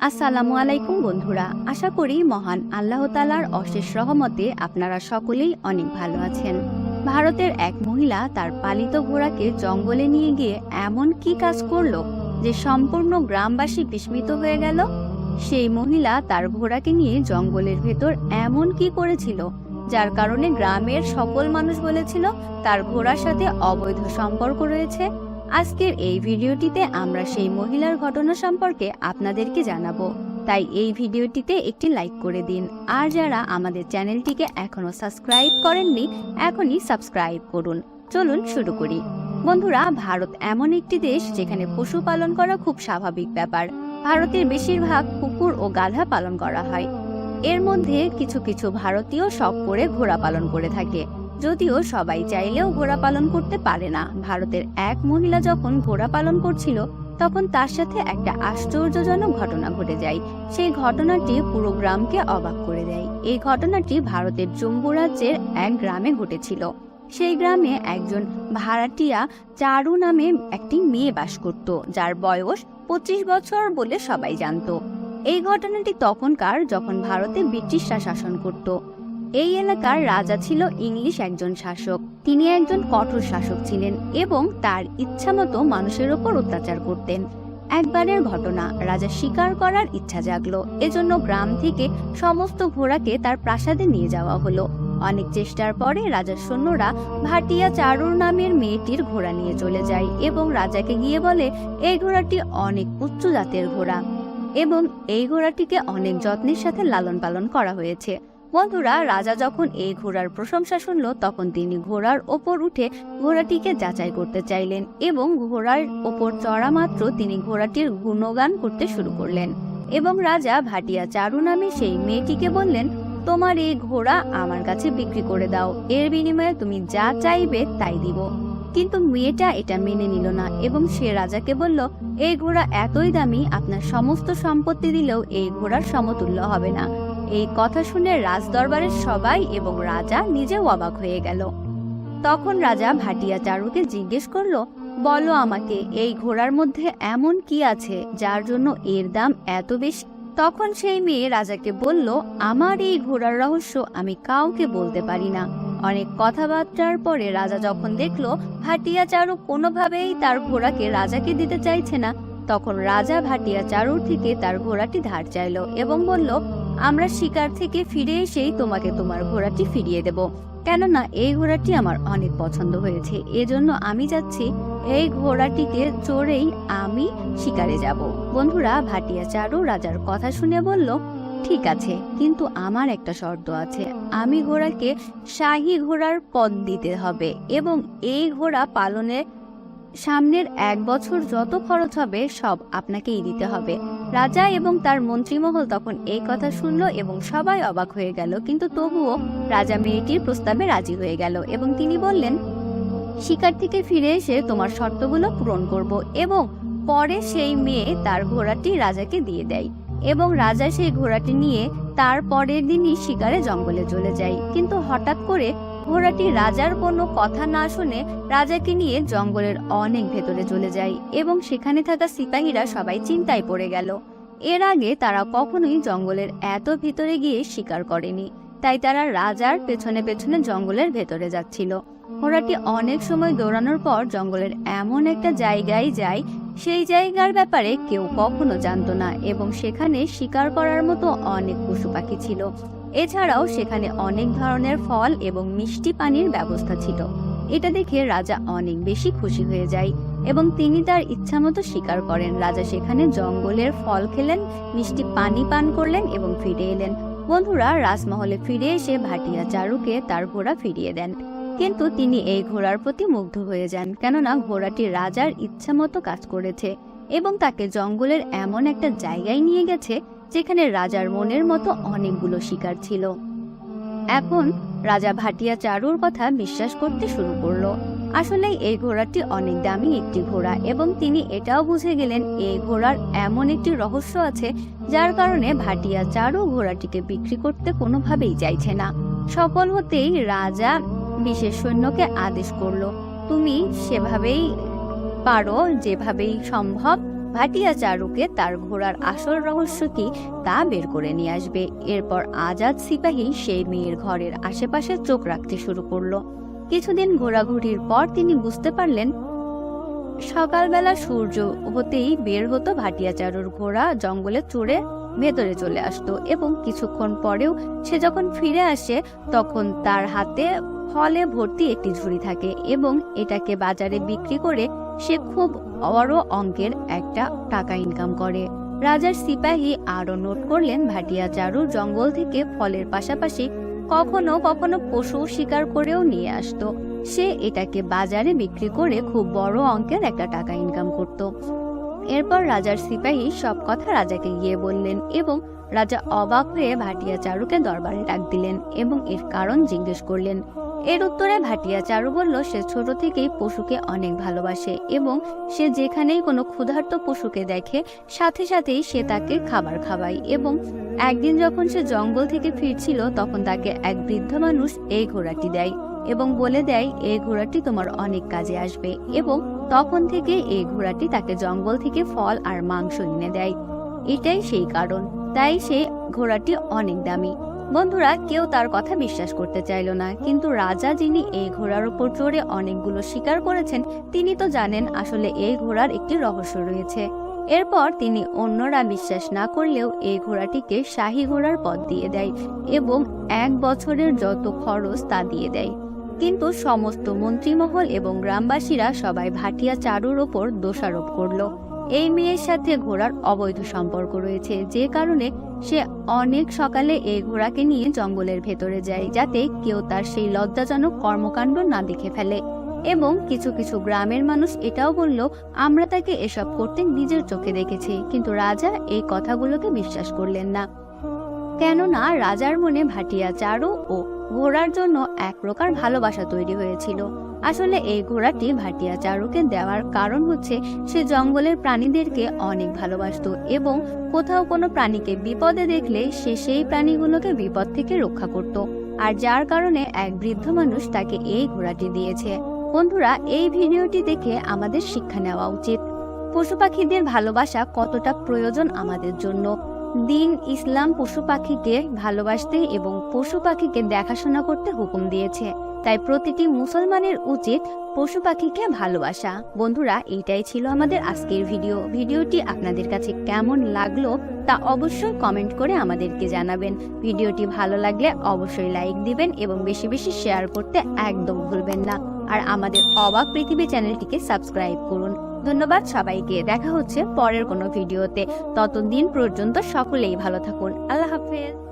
আসসালামু আলাইকুম বন্ধুরা, আশা করি মহান আল্লাহ তাআলার অশেষ রহমতে আপনারা সকলেই অনেক ভালো আছেন। ভারতের এক মহিলা তার পালিত ঘোড়াকে জঙ্গলে নিয়ে গিয়ে এমন কি কাজ করলো যে সম্পূর্ণ গ্রামবাসী বিস্মিত হয়ে গেল। সেই মহিলা তার ঘোড়াকে নিয়ে জঙ্গলের ভেতর এমন কি করেছিল যার কারণে গ্রামের সকল মানুষ বলেছিল তার ঘোড়ার সাথে অবৈধ সম্পর্ক রয়েছে। আজকের এই ভিডিওটিতে আমরা সেই মহিলার ঘটনা সম্পর্কে আপনাদেরকে জানাবো, তাই এই ভিডিওটিতে একটি লাইক করে দিন। আর যারা আমাদের চ্যানেলটিকে এখনো সাবস্ক্রাইব করেননি, এখনই সাবস্ক্রাইব করুন। চলুন শুরু করি। বন্ধুরা, ভারত এমন একটি দেশ যেখানে পশু পালন করা খুব স্বাভাবিক ব্যাপার। ভারতের বেশিরভাগ কুকুর ও গাধা পালন করা হয়। এর মধ্যে কিছু কিছু ভারতীয় শখ করে ঘোড়া পালন করে থাকে, যদিও সবাই চাইলেও ঘোড়া পালন করতে পারে না। ভারতের এক মহিলা যখন ঘোড়া পালন করছিল তখন তার সাথে একটা আশ্চর্যজনক ঘটনা ঘটে যায়। সেই ঘটনাটি পুরো গ্রামকে অবাক করে দেয়। এই ঘটনাটি ভারতের জম্মু রাজ্যের এক গ্রামে ঘটেছিল। সেই গ্রামে একজন ভাড়াটিয়া চারু নামে একটি মেয়ে বাস করত, যার বয়স 25 বছর বলে সবাই জানত। এই ঘটনাটি তখনকার, যখন ভারতে ব্রিটিশরা শাসন করত। এই এলাকার রাজা ছিল ইংলিশ একজন শাসক। তিনি একজন কঠোর শাসক ছিলেন এবং তার ইচ্ছামতো মানুষের ওপর অত্যাচার করতেন। একবারের ঘটনা, রাজা শিকার করার ইচ্ছা জাগলো। এজন্য গ্রাম থেকে সমস্ত ঘোড়াকে তার প্রাসাদে নিয়ে যাওয়া হলো। অনেক চেষ্টার পরে রাজার সৈন্যরা ভাটিয়া চারুর নামের মেয়েটির ঘোড়া নিয়ে চলে যায় এবং রাজাকে গিয়ে বলে এই ঘোড়াটি অনেক উচ্চ জাতের ঘোড়া এবং এই ঘোড়াটিকে অনেক যত্নের সাথে লালন পালন করা হয়েছে। বন্ধুরা, রাজা যখন এই ঘোড়ার প্রশংসা শুনল তখন তিনি ঘোড়ার ওপর উঠে ঘোড়াটিকে যাচাই করতে চাইলেন এবং ঘোড়ার ওপর চড়া মাত্র তিনি ঘোড়াটির গুণগান করতে শুরু করলেন এবং রাজা ভাটিয়া চারু নামে সেই মেয়েটিকে বললেন, তোমার এই ঘোড়া আমার কাছে বিক্রি করে দাও, এর বিনিময়ে তুমি যা চাইবে তাই দিব। কিন্তু মেয়েটা এটা মেনে নিল না এবং সে রাজাকে বলল, এই ঘোড়া এতই দামি, আপনার সমস্ত সম্পত্তি দিলেও এই ঘোড়ার সমতুল্য হবে না। এই কথা শুনে রাজদরবারের সবাই এবং রাজা নিজেও অবাক হয়ে গেল। তখন রাজা ভাটিয়া চারুকে জিজ্ঞেস করলো, বলো আমাকে, এই ঘোড়ার মধ্যে এমন কি আছে যার জন্য এর দাম এত বেশি? তখন সেই মেয়ে রাজাকে বলল, আমার এই ঘোড়ার রহস্য আমি কাউকে বলতে পারি না। অনেক কথাবার্তার পরে রাজা যখন দেখলো ভাটিয়া চারু কোনোভাবেই তার ঘোড়াকে রাজাকে দিতে চাইছে না, তখন রাজা ভাটিয়া চারুর থেকে তার ঘোড়াটি ধার চাইলো এবং বলল, আমরা শিকার থেকে ফিরে এসেই তোমাকে তোমার ঘোড়াটি ফিরিয়ে দেব, কেননা এই ঘোড়াটি আমার অনেক পছন্দ হয়েছে। এজন্য আমি যাচ্ছি, এই ঘোড়াটিকে চড়েই আমি শিকারে যাব। বন্ধুরা, ভাটিয়া চারু রাজার কথা শুনে বলল, ঠিক আছে, কিন্তু আমার একটা শর্ত আছে। আমি ঘোড়াকে শাহী ঘোড়ার পদ দিতে হবে এবং এই ঘোড়া পালনে সামনের 1 বছর যত খরচ হবে সব আপনাকেই দিতে হবে। রাজা এবং তার মন্ত্রীমহল তখন এই কথা শুনলো এবং সবাই অবাক হয়ে গেল, কিন্তু তবুও রাজা মেয়েটির প্রস্তাবে রাজি হয়ে গেল এবং তিনি বললেন, শিকার থেকে ফিরে এসে তোমার শর্তগুলো পূরণ করব। এবং পরে সেই মেয়ে তার ঘোড়াটি রাজাকে দিয়ে দেয় এবং রাজা সেই ঘোড়াটি নিয়ে তার পরের দিনই শিকারে জঙ্গলে চলে যায়। কিন্তু হঠাৎ করে ঘোড়াটি রাজার কোনো কথা না শুনে রাজাকে নিয়ে জঙ্গলের অনেক ভেতরে চলে যায় এবং সেখানে থাকা সিপাহীরা সবাই চিন্তায় পড়ে গেল। এর আগে তারা কখনোই জঙ্গলের এত ভিতরে গিয়ে শিকার করেনি, তাই তারা রাজার পেছনে পেছনে জঙ্গলের ভেতরে যাচ্ছিল। ঘোড়াটি অনেক সময় দৌড়ানোর পর জঙ্গলের এমন একটা জায়গায় যায়, সেই জায়গার ব্যাপারে কেউ কখনো জানতো না এবং সেখানে শিকার করার মতো অনেক পশু পাখি ছিল। এছাড়াও সেখানে অনেক ধরনের ফল এবং মিষ্টি পানির ব্যবস্থা ছিল। এটা দেখে রাজা অনেক বেশি খুশি হয়ে যায় এবং তিনি তার ইচ্ছামতো শিকার করেন। রাজা সেখানে জঙ্গলের ফল খেলেন, মিষ্টি পানি পান করলেন এবং ফিরে এলেন। বন্ধুরা, রাজমহলে ফিরে এসে ভাটিয়া চারুকে তার ঘোড়া ফিরিয়ে দেন, কিন্তু তিনি এই ঘোড়ার প্রতি মুগ্ধ হয়ে যান, কেননা ঘোড়াটি রাজার ইচ্ছামতো কাজ করেছে এবং তাকে জঙ্গলের এমন একটা জায়গায় নিয়ে গেছে যেখানে রাজার মনের মতো অনেকগুলো শিকার ছিল। এখন রাজা ভাটিয়া চারুর কথা বিশ্বাস করতে শুরু করলো। আসলে এই ঘোড়াটি অনেক দামি একটি ঘোড়া এবং তিনি এটাও বুঝে গেলেন এই ঘোড়ার এমন একটি রহস্য আছে যার কারণে ভাটিয়া চারু ঘোড়াটিকে বিক্রি করতে কোনোভাবেই চাইছে না। সফল হতেই রাজা বিশেষ সৈন্যকে আদেশ করলো, তুমি সেভাবেই পারো, যেভাবেই সম্ভব ভাটিয়া চারুকে তার ঘোড়ার আসল রহস্য কি তা বের করে নিয়ে আসবে। এরপর আজাদ সিপাহী সেই মেয়ের ঘরের আশেপাশে চোখ রাখতে শুরু করলো। কিছুদিন ঘোরাঘুরির পর তিনি বুঝতে পারলেন, সকালবেলা সূর্য হতেই বের হতো ভাটিয়া চারুর ঘোড়া জঙ্গলে চড়ে ভেতরে চলে আসতো এবং কিছুক্ষণ পরেও সে যখন ফিরে আসে তখন তার হাতে ফলে ভর্তি একটি ঝুড়ি থাকে এবং এটাকে বাজারে বিক্রি করে সে খুব বড় অঙ্কের একটা টাকা ইনকাম করে। রাজার সিপাহী আরো নোট করলেন, ভাটিয়া চারু জঙ্গল থেকে ফলের পাশাপাশি কখনো কখনো পশু শিকার করেও নিয়ে আসতো। সে এটাকে বাজারে বিক্রি করে খুব বড় অঙ্কের একটা টাকা ইনকাম করত। এরপর রাজার সিপাহী সব কথা রাজাকে গিয়ে বললেন এবং রাজা অবাক হয়ে ভাটিয়া চারুকে দরবারে ডাক দিলেন এবং এর কারণ জিজ্ঞেস করলেন। এর উত্তরে ভাটিয়া চারু বলল, সে ছোট থেকেই পশুকে অনেক ভালোবাসে এবং সে যেখানেই কোনো ক্ষুধার্ত পশুকে দেখে সাথে সাথেই সে তাকে খাবার খাওয়ায়। এবং একদিন যখন সে জঙ্গল থেকে ফিরছিল তখন তাকে এক বৃদ্ধ মানুষ এই ঘোড়াটি দেয় এবং বলে দেয়, এই ঘোড়াটি তোমার অনেক কাজে আসবে। এবং তখন থেকে এই ঘোড়াটি তাকে জঙ্গল থেকে ফল আর মাংস এনে দেয়। এটাই সেই কারণ, তাই সে ঘোড়াটি অনেক দামি। বন্ধুরা, কেউ তার কথা বিশ্বাস করতে চাইল না, কিন্তু রাজা যিনি এই ঘোড়ার উপর চড়ে অনেকগুলো শিকার করেছেন তিনি তো জানেন আসলে এই ঘোড়ার একটি রহস্য রয়েছে। এরপর তিনি অন্যরা বিশ্বাস না করলেও এই ঘোড়াটিকে শাহী ঘোড়ার পদ দিয়ে দেয় এবং 1 বছরের যত খরচ তা দিয়ে দেয়। কিন্তু সমস্ত মন্ত্রীমহল এবং গ্রামবাসীরা সবাই ভাটিয়া চারুর ওপর দোষারোপ করলো। এই মেয়ের সাথে ঘোড়ার অবৈধ সম্পর্ক রয়েছে, যে কারণে সে অনেক সকালে এই ঘোড়াকে নিয়ে জঙ্গলের ভেতরে যায় যাতে কেউ তার সেই লজ্জাজনক কর্মকাণ্ড না দেখে ফেলে। এবং কিছু কিছু গ্রামের মানুষ এটাও বলল, আমরা তাকে এসব করতে নিজের চোখে দেখেছি। কিন্তু রাজা এই কথাগুলোকে বিশ্বাস করলেন না, কেননা রাজার মনে ভাটিয়া চারু ও ঘোড়ার জন্য এক প্রকার ভালোবাসা তৈরি হয়েছিল। আসলে এই ঘোড়াটি ভাটিয়া চারুকে দেওয়ার কারণ হচ্ছে সে জঙ্গলের প্রাণীদেরকে অনেক ভালোবাসতো এবং কোথাও কোনো প্রাণীকে বিপদে দেখলে সে সেই প্রাণীগুলোকে বিপদ থেকে রক্ষা করত, আর যার কারণে এক বৃদ্ধ মানুষ তাকে এই ঘোড়াটি দিয়েছে। বন্ধুরা, এই ভিডিওটি দেখে আমাদের শিক্ষা নেওয়া উচিত পশু পাখিদের ভালোবাসা কতটা প্রয়োজন আমাদের জন্য। দিন ইসলাম পশু পাখিকে ভালোবাসতে এবং পশু পাখিকে দেখাশোনা করতে হুকুম দিয়েছে, তাই প্রতিটি মুসলমানের উচিত পশু পাখিকে ভালোবাসা। বন্ধুরা, এইটাই ছিল আমাদের আজকের ভিডিওটি আপনাদের কাছে কেমন লাগলো তা অবশ্যই কমেন্ট করে আমাদেরকে জানাবেন। ভিডিওটি ভালো লাগলে অবশ্যই লাইক দিবেন এবং বেশি বেশি শেয়ার করতে একদম ভুলবেন না। আর আমাদের অবাক পৃথিবী চ্যানেলটিকে সাবস্ক্রাইব করুন। ধন্যবাদ সবাইকে, দেখা হচ্ছে পরের কোনো ভিডিওতে। ততদিন পর্যন্ত সকলেই ভালো থাকুন। আল্লাহ হাফেজ।